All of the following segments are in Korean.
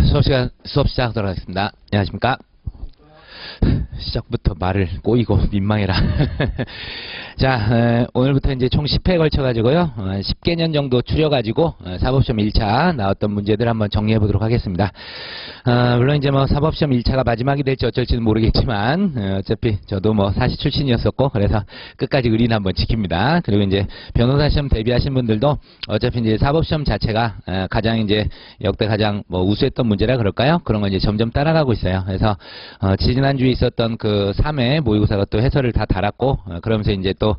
수업 시작하도록 하겠습니다. 안녕하십니까? 시작부터 말을 꼬이고 민망해라. 자, 오늘부터 이제 총 10회에 걸쳐가지고요. 10개년 정도 추려가지고 사법시험 1차 나왔던 문제들 한번 정리해 보도록 하겠습니다. 물론 이제 뭐 사법시험 1차가 마지막이 될지 어쩔지는 모르겠지만, 어차피 저도 뭐 사시 출신이었었고, 그래서 끝까지 의리는 한번 지킵니다. 그리고 이제 변호사 시험 대비하신 분들도 어차피 이제 사법시험 자체가 가장 이제 역대 가장 뭐 우수했던 문제라 그럴까요? 그런 걸 이제 점점 따라가고 있어요. 그래서 지지난주에 있었던 그 3회 모의고사가 또 해설을 다 달았고, 그러면서 이제 또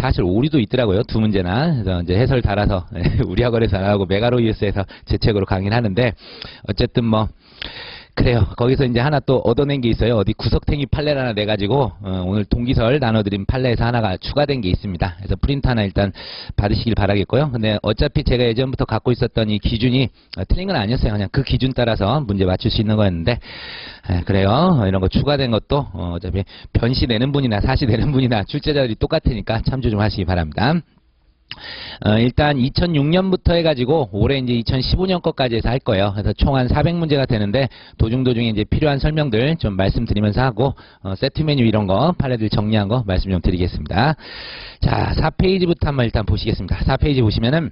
사실 오류도 있더라고요. 두 문제나. 그래서 이제 해설 달아서 우리학원에서 나오고 메가로이에스에서 제 책으로 강의를 하는데, 어쨌든 뭐 그래요. 거기서 이제 하나 또 얻어낸 게 있어요. 어디 구석탱이 판례를 하나 내가지고 오늘 동기설 나눠드린 판례에서 하나가 추가된 게 있습니다. 그래서 프린트 하나 일단 받으시길 바라겠고요. 근데 어차피 제가 예전부터 갖고 있었던 이 기준이 틀린 건 아니었어요. 그냥 그 기준 따라서 문제 맞출 수 있는 거였는데, 그래요. 이런 거 추가된 것도 어차피 변시 내는 분이나 사시 내는 분이나 출제자들이 똑같으니까 참조 좀 하시기 바랍니다. 일단 2006년부터 해가지고 올해 이제 2015년 것까지 해서 할 거예요. 그래서 총 한 400문제가 되는데 도중에 이제 필요한 설명들 좀 말씀드리면서 하고 세트 메뉴 이런 거 판례들 정리한 거 말씀 좀 드리겠습니다. 자, 4페이지부터 한번 일단 보시겠습니다. 4페이지 보시면은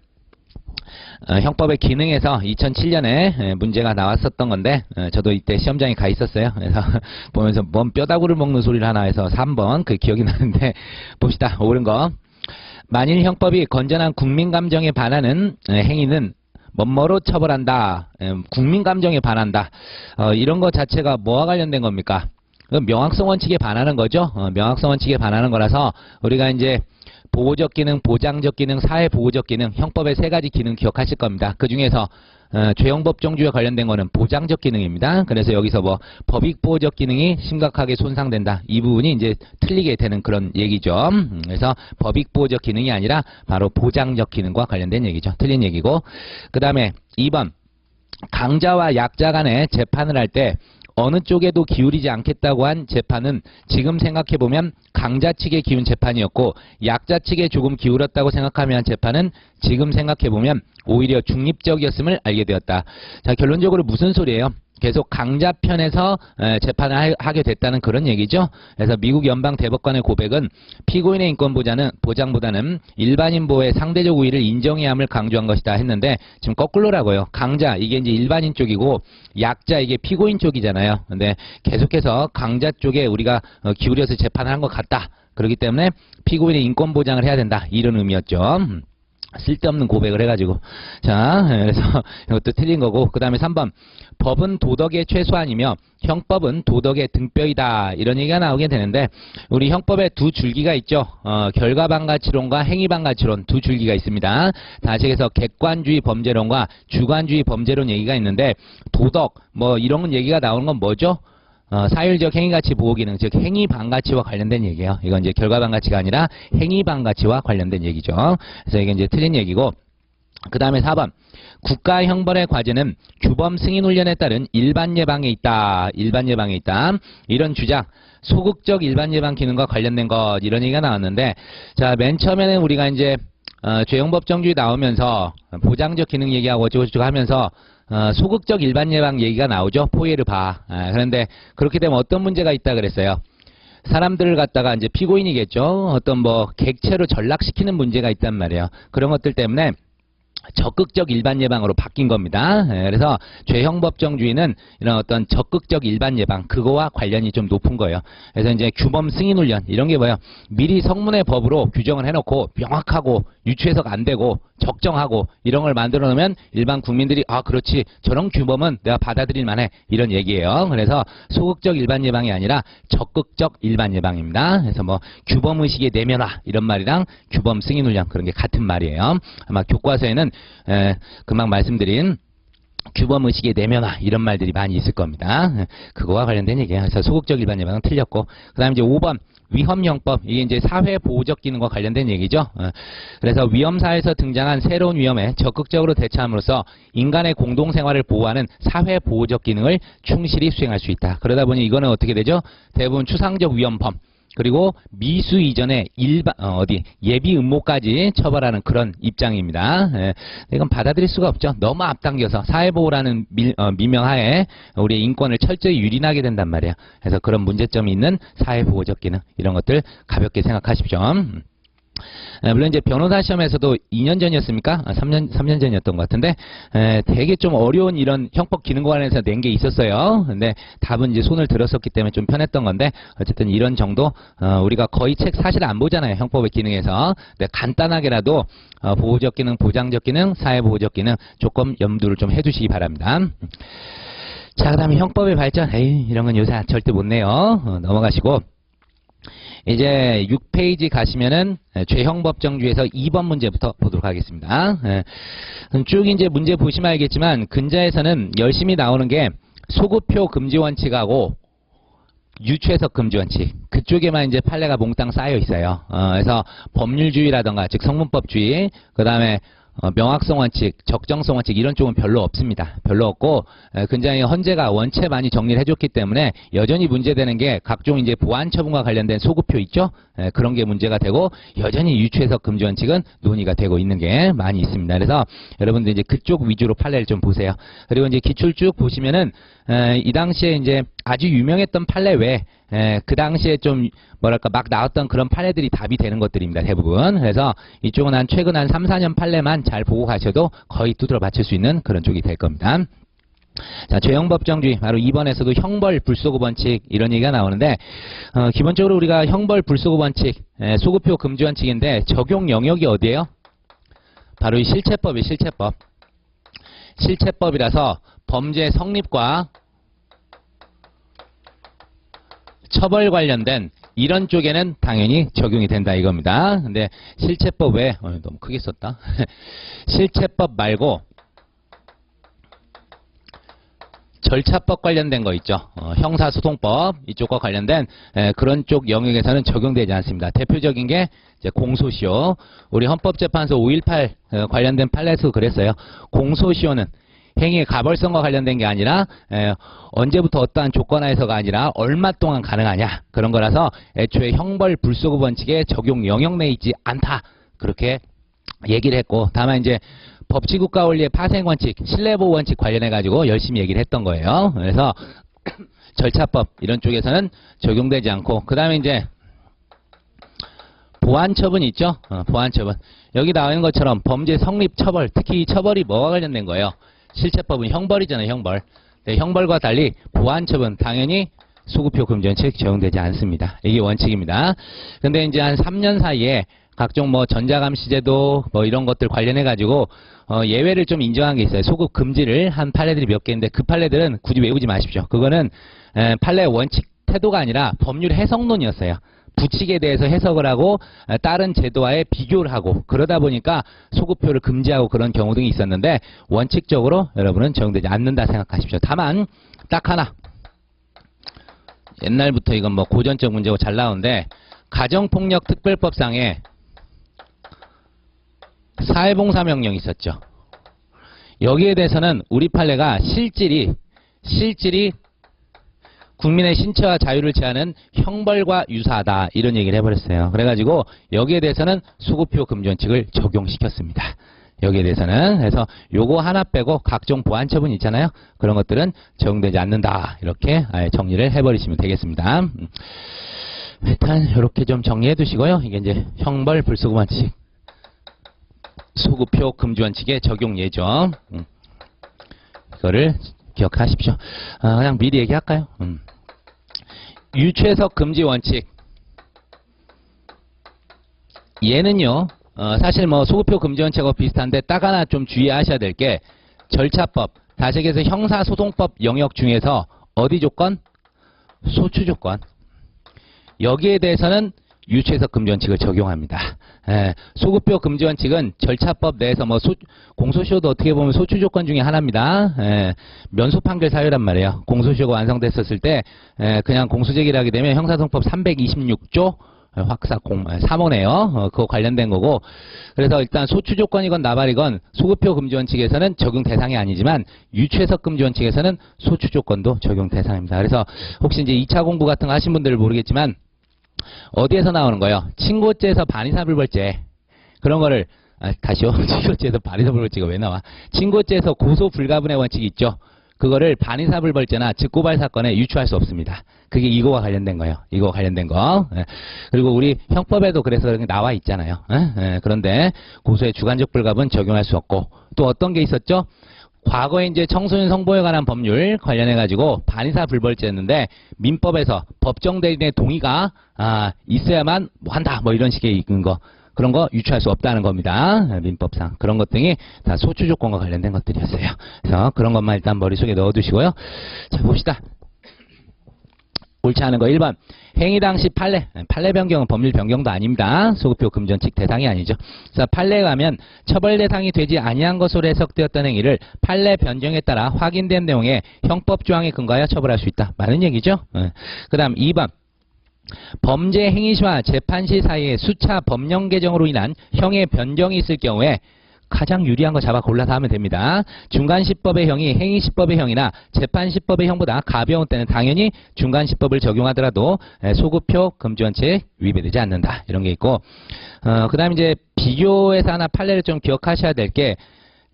형법의 기능에서 2007년에 문제가 나왔었던 건데, 저도 이때 시험장에 가 있었어요. 그래서 보면서 뭔 뼈다구를 먹는 소리를 하나 해서 3번 그 기억이 나는데, 봅시다. 옳은 거. 만일 형법이 건전한 국민감정에 반하는 행위는 뭐뭐로 처벌한다. 국민감정에 반한다. 이런 것 자체가 뭐와 관련된 겁니까? 명확성 원칙에 반하는 거죠. 명확성 원칙에 반하는 거라서 우리가 이제 보호적 기능, 보장적 기능, 사회보호적 기능, 형법의 세 가지 기능 기억하실 겁니다. 그 중에서 죄형법정주에 관련된 거는 보장적 기능입니다. 그래서 여기서 뭐 법익보호적 기능이 심각하게 손상된다. 이 부분이 이제 틀리게 되는 그런 얘기죠. 그래서 법익보호적 기능이 아니라 바로 보장적 기능과 관련된 얘기죠. 틀린 얘기고. 그 다음에 2번. 강자와 약자 간에 재판을 할 때 어느 쪽에도 기울이지 않겠다고 한 재판은 지금 생각해보면 강자 측에 기운 재판이었고, 약자 측에 조금 기울었다고 생각하면 한 재판은 지금 생각해보면 오히려 중립적이었음을 알게 되었다. 자, 결론적으로 무슨 소리예요? 계속 강자 편에서 재판을 하게 됐다는 그런 얘기죠. 그래서 미국 연방 대법관의 고백은 피고인의 인권 보장보다는 일반인 보호의 상대적 우위를 인정해야 함을 강조한 것이다 했는데, 지금 거꾸로라고요. 강자 이게 이제 일반인 쪽이고 약자 이게 피고인 쪽이잖아요. 근데 계속해서 강자 쪽에 우리가 기울여서 재판을 한 것 같다. 그렇기 때문에 피고인의 인권 보장을 해야 된다. 이런 의미였죠. 쓸데없는 고백을 해가지고. 자, 그래서 이것도 틀린 거고. 그 다음에 3번. 법은 도덕의 최소한이며 형법은 도덕의 등뼈이다. 이런 얘기가 나오게 되는데, 우리 형법에 두 줄기가 있죠. 결과반가치론과 행위반가치론 두 줄기가 있습니다. 다시해서 객관주의 범죄론과 주관주의 범죄론 얘기가 있는데, 도덕 뭐 이런 얘기가 나오는 건 뭐죠? 사율적 행위가치 보호기능, 즉 행위반가치와 관련된 얘기예요. 이건 이제 결과반가치가 아니라 행위반가치와 관련된 얘기죠. 그래서 이게 이제 틀린 얘기고. 그 다음에 4번. 국가 형벌의 과제는 규범 승인 훈련에 따른 일반 예방에 있다. 일반 예방에 있다. 이런 주장. 소극적 일반 예방 기능과 관련된 것, 이런 얘기가 나왔는데, 자, 맨 처음에는 우리가 이제 죄형법정주의 나오면서 보장적 기능 얘기하고 어쩌고저쩌고 하면서 소극적 일반 예방 얘기가 나오죠. 포이에르바. 그런데 그렇게 되면 어떤 문제가 있다 그랬어요. 사람들을 갖다가 이제 피고인이겠죠. 어떤 뭐 객체로 전락시키는 문제가 있단 말이에요. 그런 것들 때문에 적극적 일반 예방으로 바뀐 겁니다. 그래서 죄형법정주의는 이런 어떤 적극적 일반 예방, 그거와 관련이 좀 높은 거예요. 그래서 이제 규범 승인 훈련 이런 게 뭐예요? 미리 성문의 법으로 규정을 해놓고 명확하고 유추해석 안 되고 적정하고 이런 걸 만들어 놓으면 일반 국민들이 아 그렇지 저런 규범은 내가 받아들일 만해 이런 얘기예요. 그래서 소극적 일반 예방이 아니라 적극적 일반 예방입니다. 그래서 뭐 규범의식의 내면화 이런 말이랑 규범 승인 훈련 그런 게 같은 말이에요. 아마 교과서에는 금방 말씀드린 규범의식의 내면화 이런 말들이 많이 있을 겁니다. 그거와 관련된 얘기예요. 그래서 소극적 일반 예방은 틀렸고, 그 다음에 이제 5번 위험형법, 이게 이제 사회보호적 기능과 관련된 얘기죠. 그래서 위험사에서 등장한 새로운 위험에 적극적으로 대처함으로써 인간의 공동생활을 보호하는 사회보호적 기능을 충실히 수행할 수 있다. 그러다 보니 이거는 어떻게 되죠? 대부분 추상적 위험범, 그리고 미수 이전에 예비 음모까지 처벌하는 그런 입장입니다. 예, 이건 받아들일 수가 없죠. 너무 앞당겨서 사회보호라는 미명하에 우리의 인권을 철저히 유린하게 된단 말이에요. 그래서 그런 문제점이 있는 사회보호적 기능 이런 것들 가볍게 생각하십시오. 물론 이제 변호사 시험에서도 2년 전이었습니까? 3년 전이었던 것 같은데, 되게 좀 어려운 이런 형법 기능과 관련해서 낸 게 있었어요. 근데 답은 이제 손을 들었었기 때문에 좀 편했던 건데, 어쨌든 이런 정도, 우리가 거의 책 사실 안 보잖아요. 형법의 기능에서. 근데 간단하게라도, 보호적 기능, 보장적 기능, 사회보호적 기능 조금 염두를 좀 해두시기 바랍니다. 자, 그 다음에 형법의 발전. 에이, 이런 건 요새 절대 못 내요. 넘어가시고. 이제 6페이지 가시면은 죄형법정주에서 2번 문제부터 보도록 하겠습니다. 쭉 이제 문제 보시면 알겠지만 근자에서는 열심히 나오는 게 소급표 금지 원칙하고 유추해석 금지 원칙 그쪽에만 이제 판례가 몽땅 쌓여 있어요. 그래서 법률주의라던가 즉 성문법주의 그 다음에 명확성 원칙, 적정성 원칙 이런 쪽은 별로 없습니다. 별로 없고 근자의 헌재가 원체 많이 정리를 해줬기 때문에 여전히 문제되는 게 각종 이제 보안 처분과 관련된 소급표 있죠. 그런 게 문제가 되고 여전히 유추해석 금지 원칙은 논의가 되고 있는 게 많이 있습니다. 그래서 여러분들 이제 그쪽 위주로 판례를 좀 보세요. 그리고 이제 기출 쭉 보시면은 이 당시에 이제 아주 유명했던 판례 외에 그 당시에 좀 뭐랄까 막 나왔던 그런 판례들이 답이 되는 것들입니다. 대부분. 그래서 이쪽은 최근 한 3, 4년 판례만 잘 보고 가셔도 거의 두드러 맞출 수 있는 그런 쪽이 될 겁니다. 자, 죄형법정주의 바로 2번에서도 형벌 불소급 원칙 이런 얘기가 나오는데 기본적으로 우리가 형벌 불소급 원칙 소급표 금지 원칙인데 적용 영역이 어디예요? 바로 이 실체법이 실체법이라서 범죄 성립과 처벌 관련된 이런 쪽에는 당연히 적용이 된다 이겁니다. 근데 실체법에 너무 크게 썼다. 실체법 말고 절차법 관련된 거 있죠. 형사소송법 이쪽과 관련된 그런 쪽 영역에서는 적용되지 않습니다. 대표적인 게 이제 공소시효. 우리 헌법재판소 5.18 관련된 판례에서 그랬어요. 공소시효는 행위의 가벌성과 관련된 게 아니라 언제부터 어떠한 조건하에서가 아니라 얼마 동안 가능하냐 그런 거라서 애초에 형벌 불소급 원칙의 적용 영역 내에 있지 않다 그렇게 얘기를 했고 다만 이제 법치국가 원리의 파생 원칙, 신뢰보호 원칙 관련해 가지고 열심히 얘기를 했던 거예요. 그래서 절차법 이런 쪽에서는 적용되지 않고 그 다음에 이제 보안처분 있죠. 보안처분 여기 나와 있는 것처럼 범죄 성립 처벌 특히 이 처벌이 뭐와 관련된 거예요? 실체법은 형벌이잖아요. 형벌. 네, 형벌과 달리 보안처분 당연히 소급표 금지 원칙 적용되지 않습니다. 이게 원칙입니다. 근데 이제 한 3년 사이에 각종 뭐 전자감시제도 뭐 이런 것들 관련해 가지고 예외를 좀 인정한 게 있어요. 소급 금지를 한 판례들이 몇 개인데 그 판례들은 굳이 외우지 마십시오. 그거는 판례 원칙 태도가 아니라 법률 해석론이었어요. 부칙에 대해서 해석을 하고 다른 제도와의 비교를 하고 그러다 보니까 소급표를 금지하고 그런 경우 등이 있었는데 원칙적으로 여러분은 적용되지 않는다 생각하십시오. 다만 딱 하나 옛날부터 이건 뭐 고전적 문제고 잘 나오는데 가정폭력 특별법상에 사회봉사명령이 있었죠. 여기에 대해서는 우리 판례가 실질이 국민의 신체와 자유를 제하는 형벌과 유사하다 이런 얘기를 해버렸어요. 그래가지고 여기에 대해서는 소급표 금지 원칙을 적용시켰습니다. 여기에 대해서는 그래서 요거 하나 빼고 각종 보안 처분 있잖아요. 그런 것들은 적용되지 않는다 이렇게 정리를 해버리시면 되겠습니다. 일단 이렇게 좀 정리해 두시고요. 이게 이제 형벌 불소급 원칙 소급표 금지 원칙의 적용 예정 이거를 기억하십시오. 그냥 미리 얘기할까요? 유추해석 금지 원칙 얘는요 사실 뭐 소급표 금지 원칙하고 비슷한데 딱 하나 좀 주의하셔야 될 게 절차법 다시 얘기해서 형사소송법 영역 중에서 어디 조건? 소추 조건 여기에 대해서는 유추해석 금지 원칙을 적용합니다. 소급표 금지 원칙은 절차법 내에서 뭐 공소시효도 어떻게 보면 소추 조건 중에 하나입니다. 면소 판결 사유란 말이에요. 공소시효가 완성됐었을 때 그냥 공소제기를 하게 되면 형사소송법 326조 확사 3호네요. 그거 관련된 거고 그래서 일단 소추 조건이건 나발이건 소급표 금지 원칙에서는 적용 대상이 아니지만 유추해석 금지 원칙에서는 소추 조건도 적용 대상입니다. 그래서 혹시 이제 2차 공부 같은 거 하신 분들은 모르겠지만 어디에서 나오는 거예요? 친고죄에서 반의사불벌죄. 그런 거를, 다시요. 친고죄에서 반의사불벌죄가 왜 나와? 친고죄에서 고소불가분의 원칙이 있죠. 그거를 반의사불벌죄나 즉고발 사건에 유추할 수 없습니다. 그게 이거와 관련된 거예요. 이거와 관련된 거. 예. 그리고 우리 형법에도 그래서 그런 게 나와 있잖아요. 예. 그런데 고소의 주관적 불가분 적용할 수 없고, 또 어떤 게 있었죠? 과거에 이제 청소년 성보호에 관한 법률 관련해가지고 반의사 불벌죄였는데, 민법에서 법정 대리인의 동의가 있어야만 한다, 뭐 이런 식의 있는 거, 그런 거 유추할 수 없다는 겁니다. 민법상 그런 것 등이 다 소추 조건과 관련된 것들이었어요. 그래서 그런 것만 일단 머릿속에 넣어두시고요. 자, 봅시다. 옳지 않은 거 1번. 행위 당시 판례. 판례 변경은 법률 변경도 아닙니다. 소급표 금전칙 대상이 아니죠. 그래서 판례에 가면 처벌 대상이 되지 아니한 것으로 해석되었던 행위를 판례 변경에 따라 확인된 내용의 형법 조항에 근거하여 처벌할 수 있다. 많은 얘기죠. 그 다음 2번. 범죄 행위 시와 재판 시 사이에 수차 법령 개정으로 인한 형의 변경이 있을 경우에 가장 유리한 거 잡아 골라서 하면 됩니다. 중간시법의 형이 행위시법의 형이나 재판시법의 형보다 가벼운 때는 당연히 중간시법을 적용하더라도 소급표 금지원칙 위배되지 않는다. 이런 게 있고, 그 다음에 이제 비교해서 하나 판례를 좀 기억하셔야 될 게,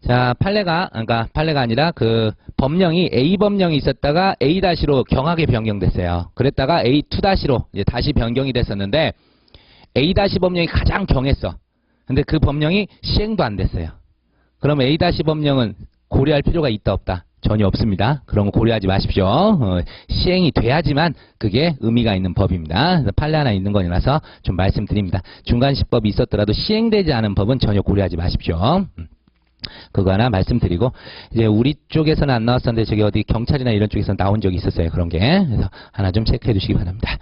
자, 그러니까 판례가 아니라 그 법령이 A 법령이 있었다가 A-로 경하게 변경됐어요. 그랬다가 A2-로 이제 다시 변경이 됐었는데, A- 법령이 가장 경했어. 근데 그 법령이 시행도 안 됐어요. 그럼 A- 법령은 고려할 필요가 있다 없다? 전혀 없습니다. 그런 거 고려하지 마십시오. 시행이 돼야지만 그게 의미가 있는 법입니다. 그래서 판례 하나 있는 거라서 좀 말씀드립니다. 중간시법이 있었더라도 시행되지 않은 법은 전혀 고려하지 마십시오. 그거 하나 말씀드리고, 이제 우리 쪽에서는 안 나왔었는데 저기 어디 경찰이나 이런 쪽에서 나온 적이 있었어요. 그런 게. 그래서 하나 좀 체크해 두시기 바랍니다.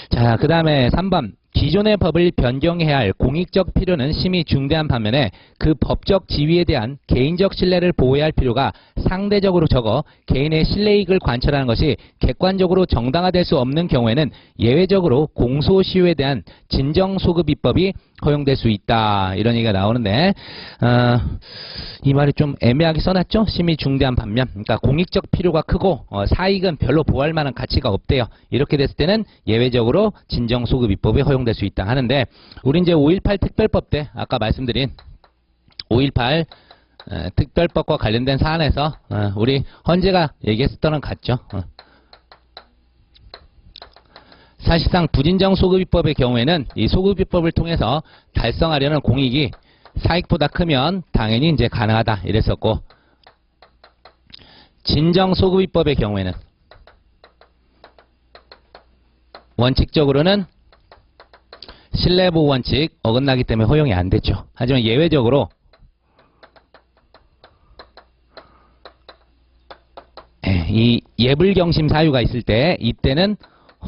자, 그 다음에 3번. 기존의 법을 변경해야 할 공익적 필요는 심히 중대한 반면에 그 법적 지위에 대한 개인적 신뢰를 보호해야 할 필요가 상대적으로 적어 개인의 신뢰이익을 관철하는 것이 객관적으로 정당화될 수 없는 경우에는 예외적으로 공소시효에 대한 진정소급입법이 허용될 수 있다. 이런 얘기가 나오는데, 이 말이 좀 애매하게 써놨죠? 심히 중대한 반면. 그러니까 공익적 필요가 크고 사익은 별로 보호할 만한 가치가 없대요. 이렇게 됐을 때는 예외적으로 진정소급입법이 허용될 수 있다 하는데, 우리 이제 5.18 특별법 때 아까 말씀드린 5.18 특별법과 관련된 사안에서 우리 헌재가 얘기했었던 건 같죠. 사실상 부진정소급입법의 경우에는 이 소급입법을 통해서 달성하려는 공익이 사익보다 크면 당연히 이제 가능하다 이랬었고, 진정소급입법의 경우에는 원칙적으로는 신뢰보호 원칙 어긋나기 때문에 허용이 안 됐죠. 하지만 예외적으로 이 예불경심 사유가 있을 때 이때는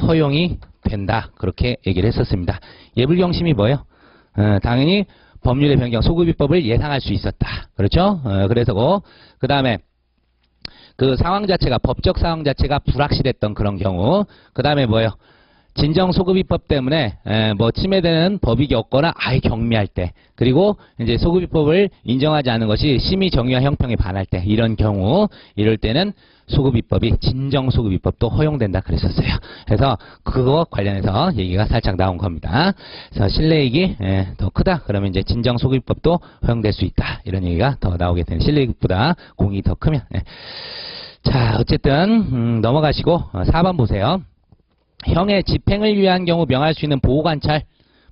허용이 된다. 그렇게 얘기를 했었습니다. 예불경심이 뭐예요? 당연히 법률의 변경, 소급입법을 예상할 수 있었다. 그렇죠? 그래서 그 다음에 그 상황 자체가, 법적 상황 자체가 불확실했던 그런 경우. 그 다음에 뭐예요? 진정소급입법 때문에 뭐 침해되는 법익이 없거나 아예 경미할 때, 그리고 이제 소급입법을 인정하지 않는 것이 심의 정의와 형평에 반할 때, 이런 경우, 이럴 때는 소급입법이, 진정소급입법도 허용된다 그랬었어요. 그래서 그거 관련해서 얘기가 살짝 나온 겁니다. 그래서 신뢰이익이 더 크다 그러면 이제 진정소급입법도 허용될 수 있다, 이런 얘기가 더 나오게 되는, 신뢰이익보다 공익이 더 크면. 자, 어쨌든 넘어가시고 4번 보세요. 형의 집행을 위한 경우 명할 수 있는 보호관찰.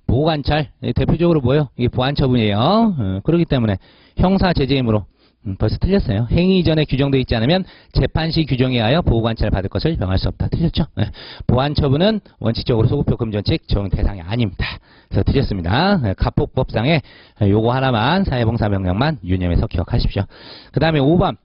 보호관찰 대표적으로 뭐예요? 이게 보안처분이에요. 그렇기 때문에 형사 제재이므로 벌써 틀렸어요. 행위 이전에 규정되어 있지 않으면 재판 시 규정에 의하여 보호관찰을 받을 것을 명할 수 없다. 틀렸죠? 보안처분은 원칙적으로 소급표 금지원칙 적용 대상이 아닙니다. 그래서 틀렸습니다. 가폭법상에 요거 하나만, 사회봉사명령만 유념해서 기억하십시오. 그 다음에 5번.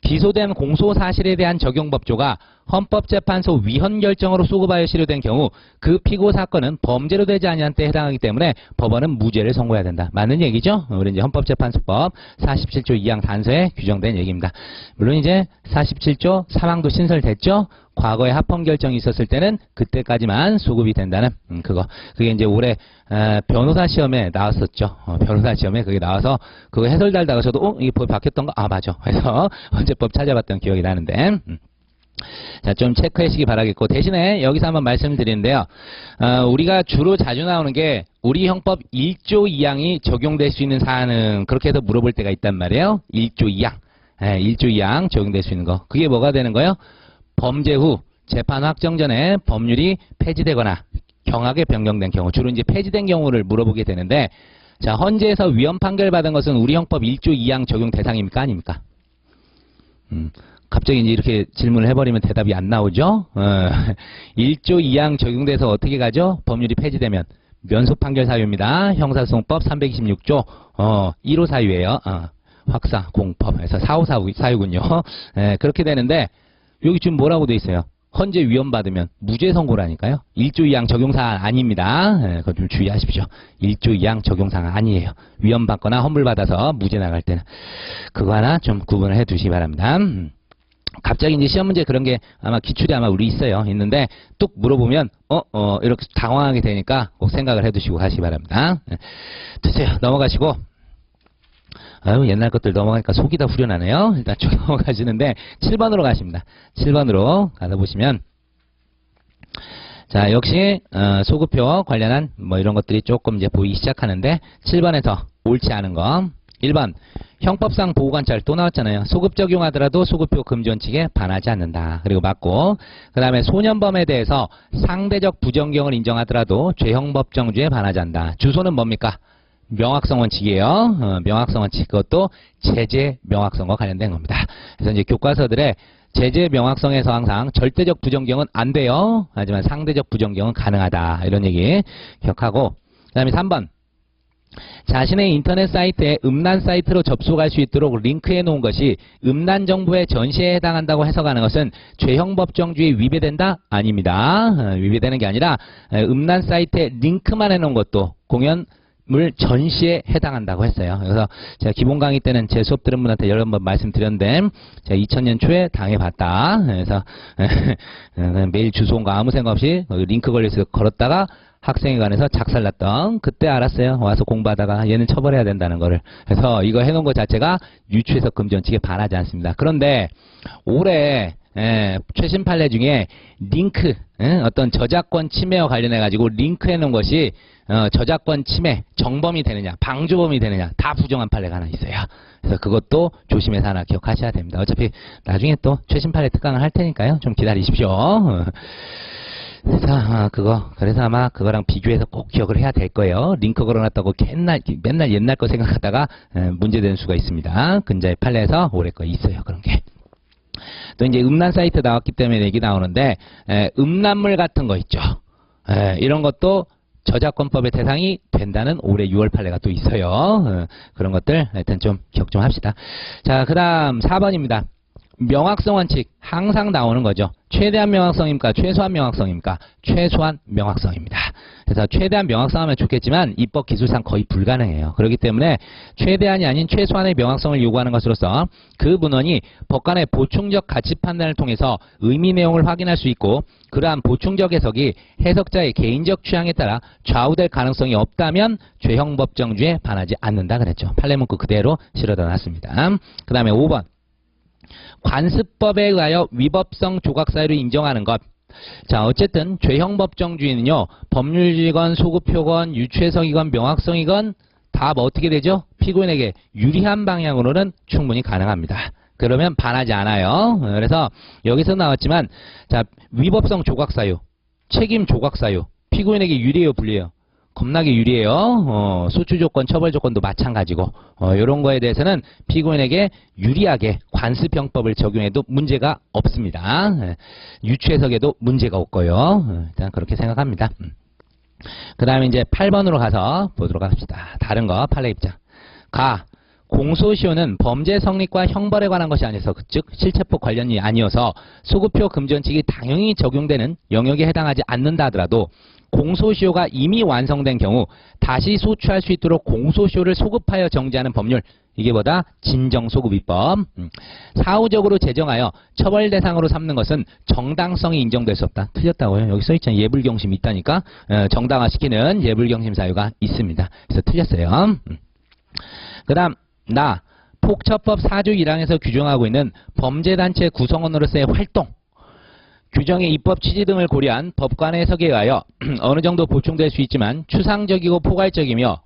기소된 공소사실에 대한 적용법조가 헌법재판소 위헌 결정으로 소급하여 실효된 경우 그 피고 사건은 범죄로 되지 아니한 때에 해당하기 때문에 법원은 무죄를 선고해야 된다. 맞는 얘기죠? 우리 이제 헌법재판소법 47조 2항 단서에 규정된 얘기입니다. 물론 이제 47조 3항도 신설됐죠? 과거에 합헌 결정이 있었을 때는 그때까지만 소급이 된다는 그게 이제 올해 변호사 시험에 나왔었죠. 변호사 시험에 그게 나와서 그거 해설 달다가 저도 이게 법이 바뀌었던가? 아, 맞아. 그래서 헌재법 찾아봤던 기억이 나는데. 자, 좀 체크하시기 바라겠고, 대신에 여기서 한번 말씀을 드리는데요. 우리가 주로 자주 나오는 게 우리 형법 1조 2항이 적용될 수 있는 사안은 그렇게 해서 물어볼 때가 있단 말이에요. 1조 2항. 1조 2항 적용될 수 있는 거. 그게 뭐가 되는 거예요? 범죄 후 재판 확정 전에 법률이 폐지되거나 경하게 변경된 경우, 주로 이제 폐지된 경우를 물어보게 되는데, 자, 헌재에서 위헌 판결 받은 것은 우리 형법 1조 2항 적용 대상입니까? 아닙니까? 갑자기 이제 이렇게 질문을 해버리면 대답이 안 나오죠? 1조 2항 적용돼서 어떻게 가죠? 법률이 폐지되면 면소 판결 사유입니다. 형사소송법 326조 1호 사유예요. 확사, 공법에서 4호 사유군요. 그렇게 되는데 여기 지금 뭐라고 돼 있어요? 헌재 위헌 받으면 무죄 선고라니까요. 1조 2항 적용사안 아닙니다. 그거 좀 주의하십시오. 1조 2항 적용사안 아니에요. 위헌 받거나 헌물 받아서 무죄 나갈 때는 그거 하나 좀 구분을 해 두시기 바랍니다. 갑자기 이제 시험 문제 그런 게 아마 기출이 아마 우리 있는데 뚝 물어보면 이렇게 당황하게 되니까 꼭 생각을 해 두시고 가시기 바랍니다. 됐어요. 넘어가시고. 아유, 옛날 것들 넘어가니까 속이 다 후련하네요. 일단 쭉 넘어가시는데 7번으로 가십니다. 7번으로 가다 보시면, 자, 역시 소급표 관련한 뭐 이런 것들이 조금 이제 보이기 시작하는데, 7번에서 옳지 않은 거. 1번, 형법상 보호관찰 또 나왔잖아요. 소급 적용하더라도 소급표 금지원칙에 반하지 않는다. 그리고 맞고, 그 다음에 소년범에 대해서 상대적 부정경을 인정하더라도 죄형법정주에 반하지 않는다. 주소는 뭡니까? 명확성 원칙이에요. 명확성 원칙, 그것도 제재 명확성과 관련된 겁니다. 그래서 이제 교과서들의 제재 명확성에서 항상 절대적 부정경은 안 돼요. 하지만 상대적 부정경은 가능하다. 이런 얘기 기억하고, 그 다음에 3번. 자신의 인터넷 사이트에 음란 사이트로 접속할 수 있도록 링크해 놓은 것이 음란 정보의 전시에 해당한다고 해석하는 것은 죄형법정주에 위배된다? 아닙니다. 위배되는 게 아니라 음란 사이트에 링크만 해놓은 것도 공연 물 전시에 해당한다고 했어요. 그래서 제가 기본 강의 때는 제 수업 들은 분한테 여러 번 말씀드렸는데 제가 2000년 초에 당해봤다. 그래서 메일 주소인가 아무 생각 없이 링크 걸려서 걸었다가 학생에 관해서 작살났던 그때 알았어요. 와서 공부하다가 얘는 처벌해야 된다는 거를. 그래서 이거 해놓은 것 자체가 유추해석 금지원칙에 반하지 않습니다. 그런데 올해 최신 판례 중에 링크, 어떤 저작권 침해와 관련해 가지고 링크 해놓은 것이 저작권 침해, 정범이 되느냐, 방조범이 되느냐, 다 부정한 판례가 하나 있어요. 그래서 그것도 조심해서 하나 기억하셔야 됩니다. 어차피 나중에 또 최신 판례 특강을 할 테니까요. 좀 기다리십시오. 그래서 아마 그거랑 비교해서 꼭 기억을 해야 될 거예요. 링크 걸어놨다고 맨날 옛날 거 생각하다가 문제되는 수가 있습니다. 근자의 판례에서 올해 거 있어요. 그런 게. 또 이제 음란 사이트 나왔기 때문에 얘기 나오는데, 음란물 같은 거 있죠. 이런 것도 저작권법의 대상이 된다는 올해 6월 판례가 또 있어요. 그런 것들 하여튼 좀 기억 좀 합시다. 자, 그 다음 4번입니다. 명확성 원칙 항상 나오는 거죠. 최대한 명확성입니까? 최소한 명확성입니까? 최소한 명확성입니다. 그래서 최대한 명확성 하면 좋겠지만 입법 기술상 거의 불가능해요. 그렇기 때문에 최대한이 아닌 최소한의 명확성을 요구하는 것으로서 그 문헌이 법관의 보충적 가치 판단을 통해서 의미 내용을 확인할 수 있고 그러한 보충적 해석이 해석자의 개인적 취향에 따라 좌우될 가능성이 없다면 죄형법정주에 반하지 않는다 그랬죠. 판례 문구 그대로 실어다 놨습니다. 그 다음에 5번. 관습법에 의하여 위법성 조각사유를 인정하는 것. 자, 어쨌든 죄형법정주의는요, 법률이건 소급표건 유추해석이건 명확성이건 다 뭐 어떻게 되죠? 피고인에게 유리한 방향으로는 충분히 가능합니다. 그러면 반하지 않아요. 그래서 여기서 나왔지만, 자, 위법성 조각사유, 책임 조각사유, 피고인에게 유리해요, 불리해요? 겁나게 유리해요. 소추 조건, 처벌 조건도 마찬가지고 이런 거에 대해서는 피고인에게 유리하게 관습형법을 적용해도 문제가 없습니다. 유추해석에도 문제가 없고요. 일단 그렇게 생각합니다. 그 다음에 이제 8번으로 가서 보도록 합시다. 다른 거 판례 입장. 공소시효는 범죄 성립과 형벌에 관한 것이 아니어서 즉 실체법 관련이 아니어서 소급표 금지원칙이 당연히 적용되는 영역에 해당하지 않는다 하더라도 공소시효가 이미 완성된 경우 다시 소추할 수 있도록 공소시효를 소급하여 정지하는 법률, 이게 뭐다? 진정소급입법. 사후적으로 제정하여 처벌 대상으로 삼는 것은 정당성이 인정될 수 없다. 틀렸다고요. 여기 써있잖아요. 예불경심이 있다니까. 정당화시키는 예불경심 사유가 있습니다. 그래서 틀렸어요. 그 다음 폭처법 4조 1항에서 규정하고 있는 범죄단체 구성원으로서의 활동, 규정의 입법 취지 등을 고려한 법관의 해석에 의하여 어느 정도 보충될 수 있지만 추상적이고 포괄적이며